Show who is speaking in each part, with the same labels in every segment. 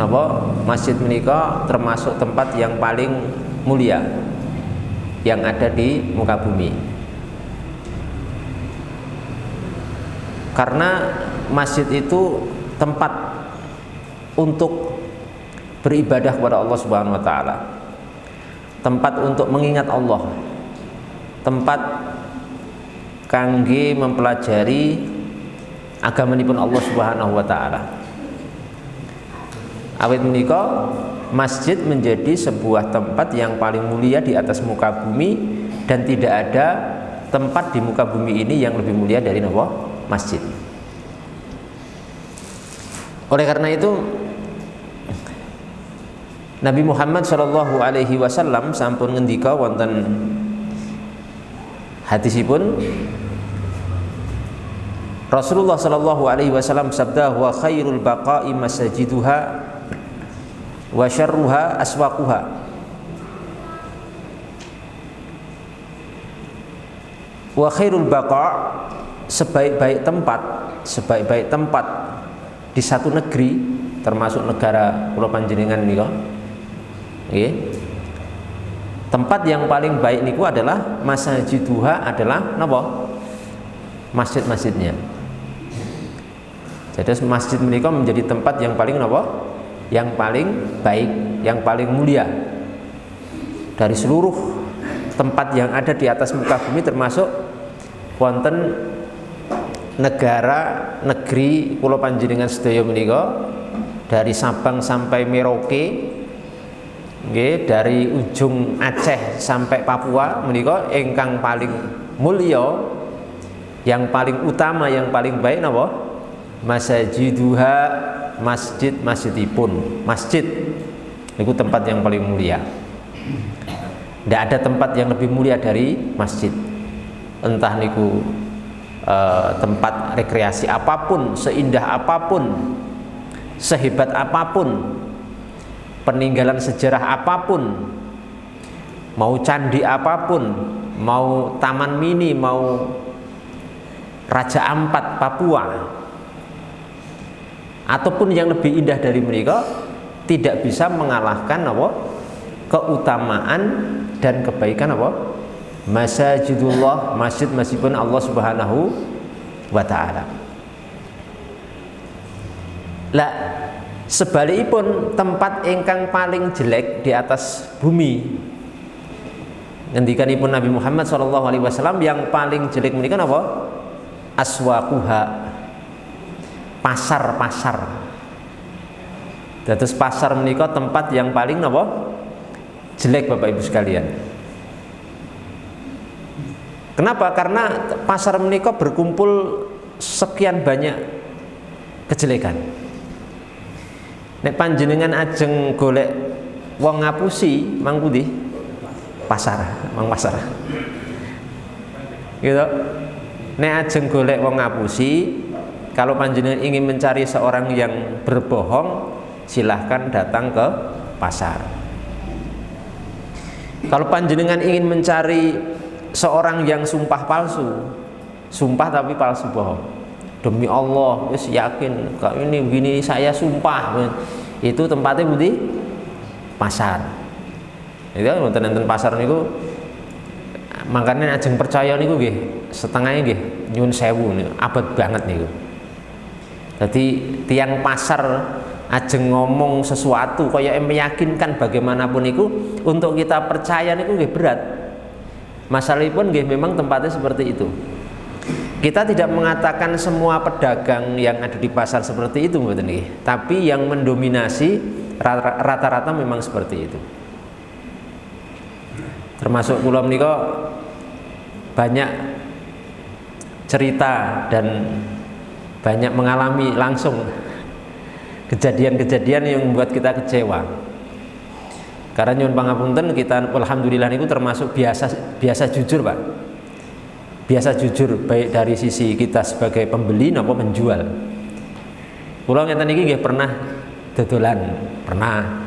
Speaker 1: napa masjid menika termasuk tempat yang paling mulia yang ada di muka bumi. Karena masjid itu tempat untuk beribadah kepada Allah Subhanahu wa taala. Tempat untuk mengingat Allah. Tempat kangge mempelajari agamanipun Allah Subhanahu wa taala. Awit menika masjid menjadi sebuah tempat yang paling mulia di atas muka bumi, dan tidak ada tempat di muka bumi ini yang lebih mulia dari napa? Masjid. Oleh karena itu Nabi Muhammad sallallahu alaihi wasallam sampun ngendika wonten hadisipun, Rasulullah sallallahu alaihi wasallam sabda, wa khairul baqa'i masajiduha wa syarruha aswaquha. Wa khairul baqa', sebaik-baik tempat di satu negeri, termasuk negara kula panjenengan nika. Nggih. Tempat yang paling baik niku adalah masajiduha, adalah napa? Masjid-masjidnya. Jadi masjid menika menjadi tempat yang paling napa? Yang paling baik, yang paling mulia dari seluruh tempat yang ada di atas muka bumi, termasuk wonten negara negeri kula panjenengan sedaya menika, dari Sabang sampai Merauke, nggih, dari ujung Aceh sampai Papua menika ingkang paling mulya, yang paling utama, yang paling baik napa? Masajiduha, masjid-masjidipun. Masjid itu tempat yang paling mulia. Tidak ada tempat yang lebih mulia dari masjid. Entah niku tempat rekreasi apapun, seindah apapun, sehebat apapun, peninggalan sejarah apapun, mau candi apapun, mau taman mini, mau Raja Ampat Papua, ataupun yang lebih indah dari mereka, tidak bisa mengalahkan apa? Keutamaan dan kebaikan apa? Masajidullah, masjid-masjidipun Allah Subhanahu wa taala. Lah sebalikipun tempat ingkang paling jelek di atas bumi, ngendikanipun Nabi Muhammad sallallahu alaihi wasallam, yang paling jelek menika napa? Aswaquha, pasar-pasar. Dados pasar menika tempat yang paling napa? Jelek, Bapak Ibu sekalian. Kenapa? Karena pasar menika berkumpul sekian banyak kejelekan. Nek panjenengan ajeng golek wong ngapusi, mangkudi pasar, mang pasar. Gitu. Nek ajeng golek wong ngapusi, kalau panjenengan ingin mencari seorang yang berbohong, silahkan datang ke pasar. Kalau panjenengan ingin mencari seorang yang sumpah palsu, sumpah tapi palsu, bohong, demi Allah, wis yakin kok ini begini, saya sumpah, itu tempatnya budi pasar. Itu wonten pasar niku, makanya ajeng percaya niku nggih, setengahnya nggih nyun sewu niku, abot banget niku. Jadi tiang pasar ajeng ngomong sesuatu kaya meyakinkan bagaimanapun itu, untuk kita percaya niku nggih berat. Masalahipun nggih memang tempatnya seperti itu. Kita tidak mengatakan semua pedagang yang ada di pasar seperti itu, mboten nggih. Tapi yang mendominasi rata-rata memang seperti itu. Termasuk kula menika banyak cerita dan banyak mengalami langsung kejadian-kejadian yang membuat kita kecewa. Karena nyuwun pangapunten, kita alhamdulillah niku termasuk biasa jujur, Pak. Biasa jujur, baik dari sisi kita sebagai pembeli maupun penjual. Kula ngeten iki nggih pernah dodolan, pernah.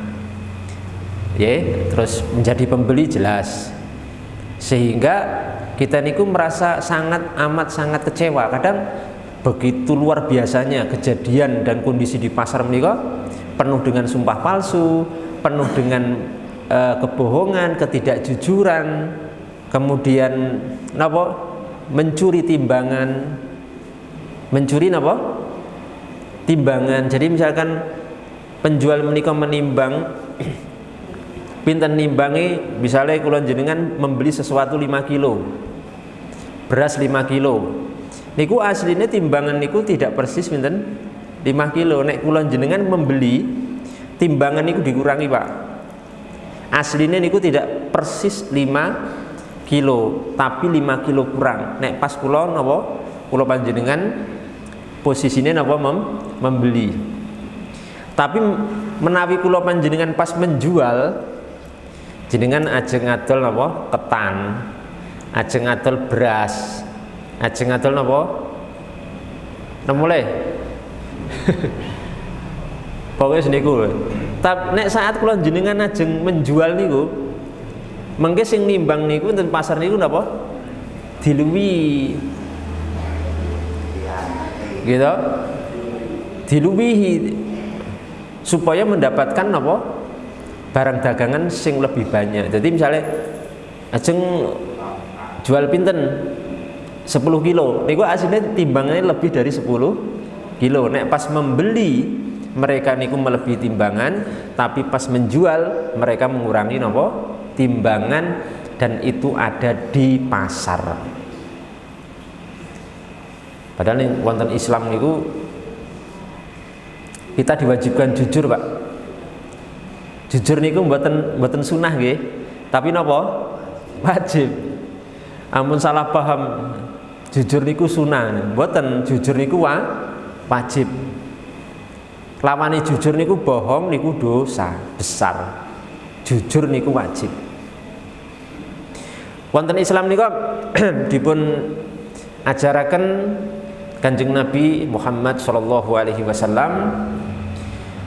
Speaker 1: Ya, terus menjadi pembeli jelas. Sehingga kita niku merasa sangat kecewa. Kadang begitu luar biasanya kejadian dan kondisi di pasar menika, penuh dengan sumpah palsu, penuh dengan kebohongan, ketidakjujuran, kemudian napa? Mencuri timbangan. Mencuri napa? Timbangan. Jadi misalkan penjual menika menimbang pinten nimbangi, misalnya kula jenengan membeli sesuatu 5 kilo. Beras 5 kilo. Niku aslinya timbangan niku tidak persis pinten 5 kilo. Nek kula jenengan membeli timbangan niku dikurangi, Pak. Aslinya niku tidak persis 5 kilo, tapi 5 kilo kurang. Nek pas kula napa? Kula panjenengan posisinya napa membeli. Tapi menawi kula panjenengan pas menjual, jenengan ajeng adol napa? Ketan, ajeng adol beras, ajeng adol napa? Nemule. Pokoknya seniku. Tapi nek saat kula jenengan ajeng menjual niku, mengke sing nimbang niku enten pasar niku napa? Diluwi. Gitu. Diluwihi supaya mendapatkan apa? Barang dagangan sing lebih banyak. Jadi misalnya ajeng jual pinten 10 kilo, niku aslinya timbangannya lebih dari 10 kilo. Nek pas membeli mereka niku melebihi timbangan, tapi pas menjual mereka mengurangi napa? Timbangan, dan itu ada di pasar. Padahal nih wonten Islam niku kita diwajibkan jujur, Pak. Jujur niku mboten sunah nggih, tapi napa? Wajib. Ampun salah paham, jujur niku sunah, mboten, jujur niku wajib. Lawane jujur niku bohong niku dosa besar. Jujur niku wajib. Wonten Islam niku dipun ajaraken Kanjeng Nabi Muhammad sallallahu alaihi wasallam,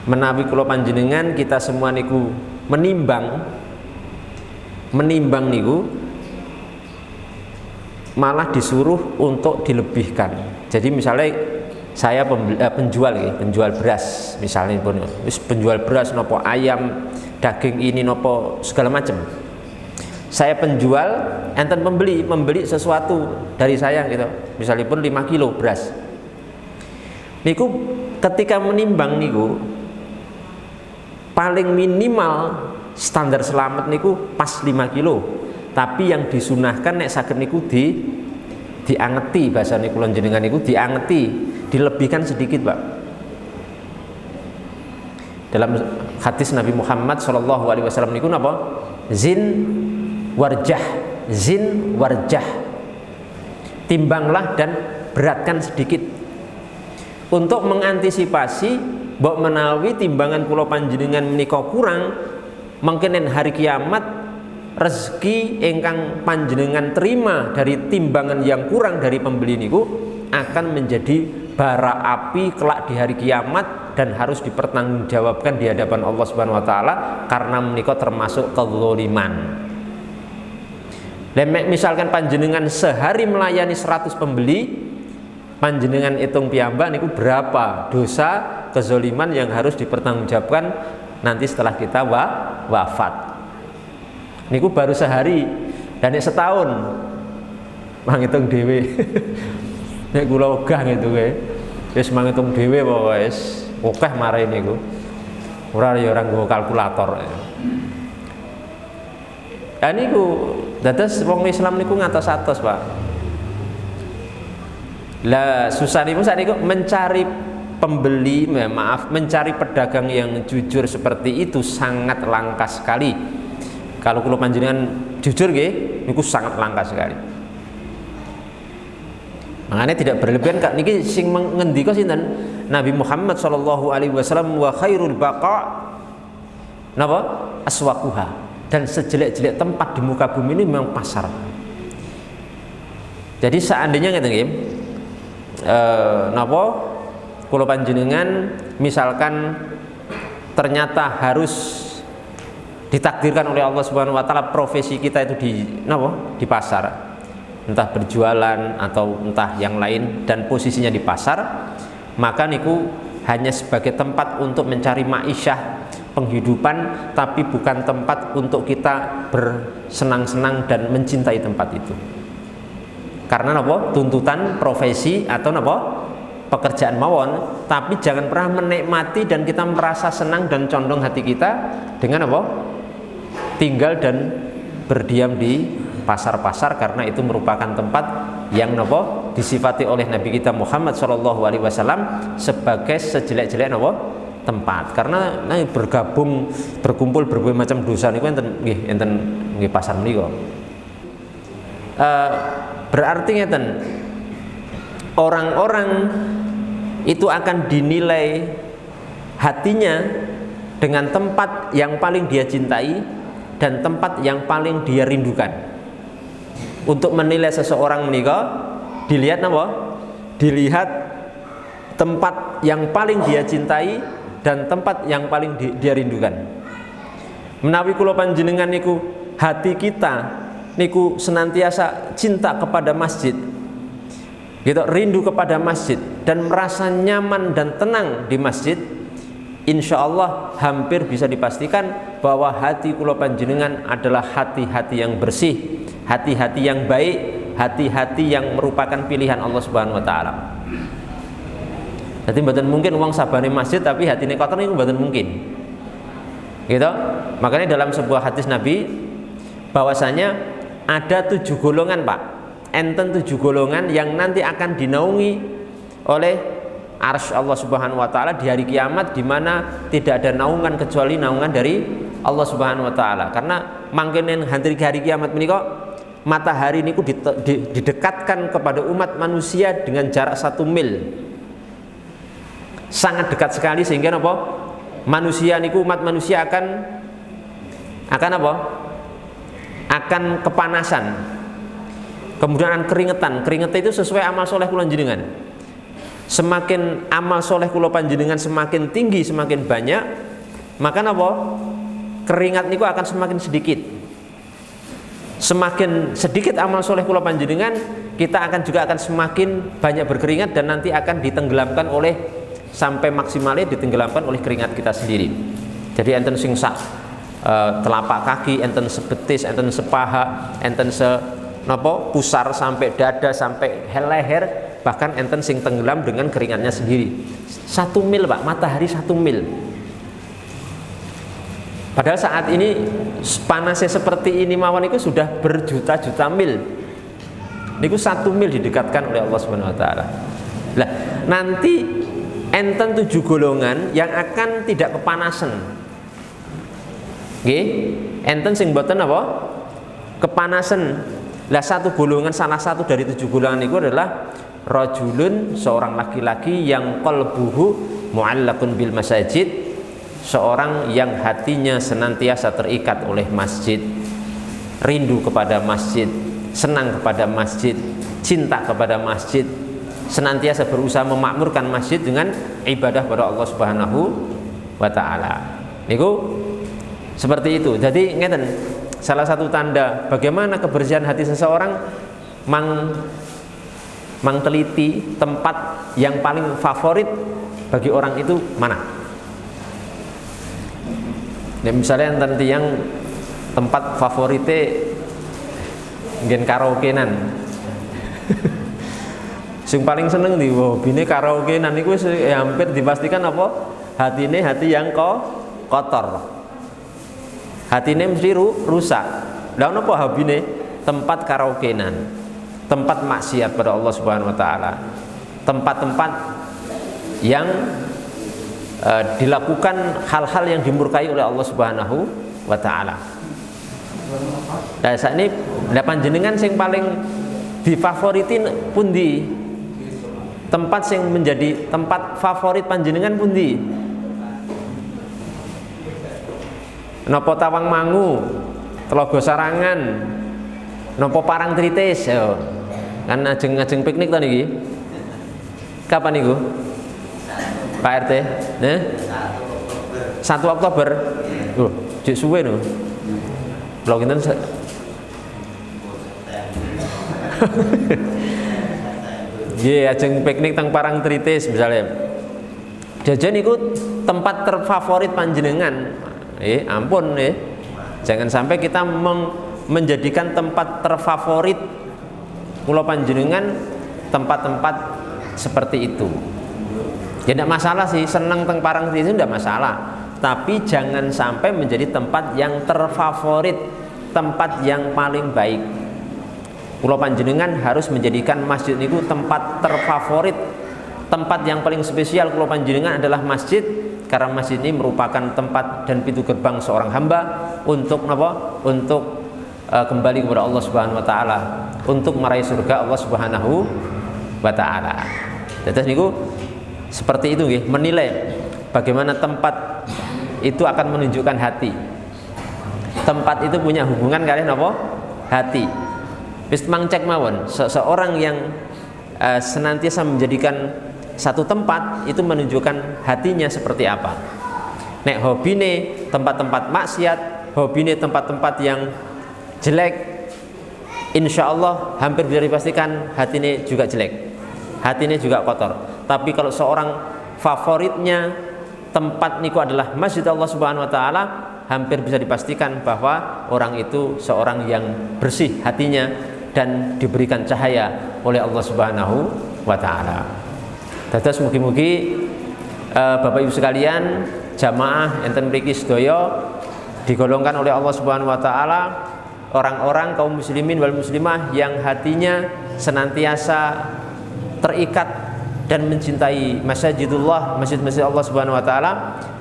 Speaker 1: menawi kula panjenengan kita semua niku menimbang niku malah disuruh untuk dilebihkan. Jadi misalnya saya penjual beras, misalnya pun penjual beras nopo ayam, daging ini nopo segala macam. Saya penjual, enten membeli sesuatu dari saya gitu. Misalnya pun 5 kilo beras. Niku ketika menimbang niku paling minimal standar selamat niku pas 5 kilo. Tapi yang disunahkan nek saged niku diangeti, bahasa niku jenengan niku diangeti, dilebihkan sedikit, Pak. Dalam hadis Nabi Muhammad sallallahu alaihi wasallam niku napa? Zin warjah, timbanglah dan beratkan sedikit. Untuk mengantisipasi mbok menawi timbangan kula panjenengan menika kurang, mungkin hari kiamat rezeki ingkang panjenengan terima dari timbangan yang kurang dari pembeli niku akan menjadi bara api kelak di hari kiamat dan harus dipertanggungjawabkan di hadapan Allah Subhanahu wa taala, karena menika termasuk kezaliman. Misalkan panjenengan sehari melayani 100 pembeli, panjenengan hitung piyambak niku berapa dosa kezaliman yang harus dipertanggungjawabkan nanti setelah kita wafat. Niku baru sehari, dan setahun manghitung dhewe. Nek kula ogah gitu kowe. Wis manghitung dhewe pokoke wis akeh mare niku. Ora ya ora nggo kalkulator. Ya niku dados wong Islam niku ngatos-atos, Pak. Lah susah niku sakniku mencari pembeli, mencari pedagang yang jujur seperti itu sangat langka sekali. Kalau kula panjenengan jujur nggih, niku sangat langka sekali. Makanya tidak berlebihan Kak niki sing ngendika sinten? Nabi Muhammad sallallahu alaihi wasallam, wa khairul baqa napa? Aswaquha. Dan sejelek-jelek tempat di muka bumi ini memang pasar. Jadi seandainya ngeten nggih, napa kula panjenengan misalkan ternyata harus ditakdirkan oleh Allah Subhanahu wa taala profesi kita itu di pasar, entah berjualan atau entah yang lain, dan posisinya di pasar, maka niku hanya sebagai tempat untuk mencari ma'isyah, penghidupan, tapi bukan tempat untuk kita bersenang-senang dan mencintai tempat itu. Karena apa? Tuntutan profesi atau apa? Pekerjaan mawon, tapi jangan pernah menikmati dan kita merasa senang dan condong hati kita dengan apa? Tinggal dan berdiam di pasar-pasar, karena itu merupakan tempat yang apa? Disifati oleh Nabi kita Muhammad SAW sebagai sejelek-jelek apa? Tempat. Karena berkumpul berbagai macam dosa niku enten nggih pasar menika. Berarti ngeten, orang-orang itu akan dinilai hatinya dengan tempat yang paling dia cintai dan tempat yang paling dia rindukan. Untuk menilai seseorang menika dilihat apa? Dilihat tempat yang paling dia cintai dan tempat yang paling dia rindukan. Menawi kula panjenengan niku hati kita niku senantiasa cinta kepada masjid, gitu, rindu kepada masjid dan merasa nyaman dan tenang di masjid, insya Allah hampir bisa dipastikan bahwa hati kula panjenengan adalah hati-hati yang bersih, hati-hati yang baik, hati-hati yang merupakan pilihan Allah Subhanahu wa taala. Jadi mboten mungkin wong sabane masjid tapi hatine kotor niku mboten mungkin. Gitu. Makanya dalam sebuah hadis Nabi bahwasanya ada 7 golongan, Pak. Enten 7 golongan yang nanti akan dinaungi oleh arsy Allah Subhanahu wa taala di hari kiamat, di mana tidak ada naungan kecuali naungan dari Allah Subhanahu wa taala. Karena mangkenen hari kiamat menika matahari niku didekatkan kepada umat manusia dengan jarak 1 mil. Sangat dekat sekali sehingga apa? Manusia niku, umat manusia akan apa? Akan kepanasan, kemudian akan keringetan. Keringetan itu sesuai amal soleh kula panjenengan. Semakin amal soleh kula panjenengan semakin tinggi, semakin banyak, maka apa? Keringat niku akan semakin sedikit. Semakin sedikit amal soleh kula panjenengan, kita juga akan semakin banyak berkeringat dan nanti akan ditenggelamkan oleh, sampai maksimalnya ditenggelamkan oleh keringat kita sendiri. Jadi enten sing sak telapak kaki, enten sebetis, enten sepaha, enten pusar sampai dada, sampai leher, bahkan enten sing tenggelam dengan keringatnya sendiri. 1 mil, Pak, matahari 1 mil. Padahal saat ini panasnya seperti ini mawon itu sudah berjuta-juta mil. Niku 1 mil didekatkan oleh Allah Subhanahu wa taala. Lah, nanti enten 7 golongan yang akan tidak kepanasan. Nggih, enten sing mboten apa? Kepanasan. Lah salah satu dari 7 golongan itu adalah rajulun, seorang laki-laki yang qalbuhu mu'allaqun bil masajid, seorang yang hatinya senantiasa terikat oleh masjid, rindu kepada masjid, senang kepada masjid, cinta kepada masjid, senantiasa berusaha memakmurkan masjid dengan ibadah pada Allah Subhanahu wa taala. Niku seperti itu. Jadi ngeten, salah satu tanda bagaimana kebersihan hati seseorang, mang teliti tempat yang paling favorit bagi orang itu mana. Ya, misalnya enten tiyang tempat favorite nggen karaokean. Sing paling seneng di hobine karaokean niku hampir dipastikan apa? Hatine hati yang kotor. Hatine mesti rusak. Lah napa hobine? Tempat karaokean, tempat maksiat pada Allah Subhanahu wa taala, tempat-tempat yang dilakukan hal-hal yang dimurkai oleh Allah Subhanahu wa taala. Nah, saat ini panjenengan sing paling difavoritin pundi? Tempat sing menjadi tempat favorit panjenengan pundi? Napa Tawangmangu, Telaga Sarangan, napa Parangtritis, ya. Kan ajeng-ajeng piknik to niki. Kapan niku? Pak RT? 1 Oktober. Loh, jek suwe no. Lho kinten ajeng piknik teng Parangtritis misalnya. Jajan itu tempat terfavorit panjenengan. Ampun jangan sampai kita menjadikan tempat terfavorit kula panjenengan tempat-tempat seperti itu. Ya tidak masalah sih, senang teng parang itu tidak masalah. Tapi jangan sampai menjadi tempat yang terfavorit, tempat yang paling baik. Kula panjenengan harus menjadikan masjid niku tempat terfavorit, tempat yang paling spesial. Kula panjenengan adalah masjid, karena masjid ini merupakan tempat dan pintu gerbang seorang hamba untuk apa? Untuk kembali kepada Allah Subhanahu wa taala, untuk meraih surga Allah Subhanahu wa taala. Terus niku seperti itu nggih, menilai bagaimana tempat itu akan menunjukkan hati. Tempat itu punya hubungan kalian apa? Hati. Wis mangcek mawon, seseorang yang senantiasa menjadikan satu tempat itu menunjukkan hatinya seperti apa. Nek hobine tempat-tempat maksiat, hobine tempat-tempat yang jelek, insya Allah hampir bisa dipastikan hatinya juga jelek, hatinya juga kotor. Tapi kalau seorang favoritnya tempat niku adalah masjid Allah Subhanahu wa taala, hampir bisa dipastikan bahwa orang itu seorang yang bersih hatinya dan diberikan cahaya oleh Allah Subhanahu wa taala. Dados mugi-mugi Bapak Ibu sekalian, jamaah enten mriki sedaya digolongkan oleh Allah Subhanahu wa taala orang-orang kaum muslimin wal muslimah yang hatinya senantiasa terikat dan mencintai masjidullah, masjid-masjid Allah Subhanahu wa taala,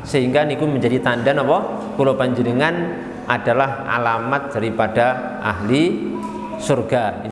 Speaker 1: sehingga niku menjadi tanda napa kula panjenengan adalah alamat daripada ahli surga.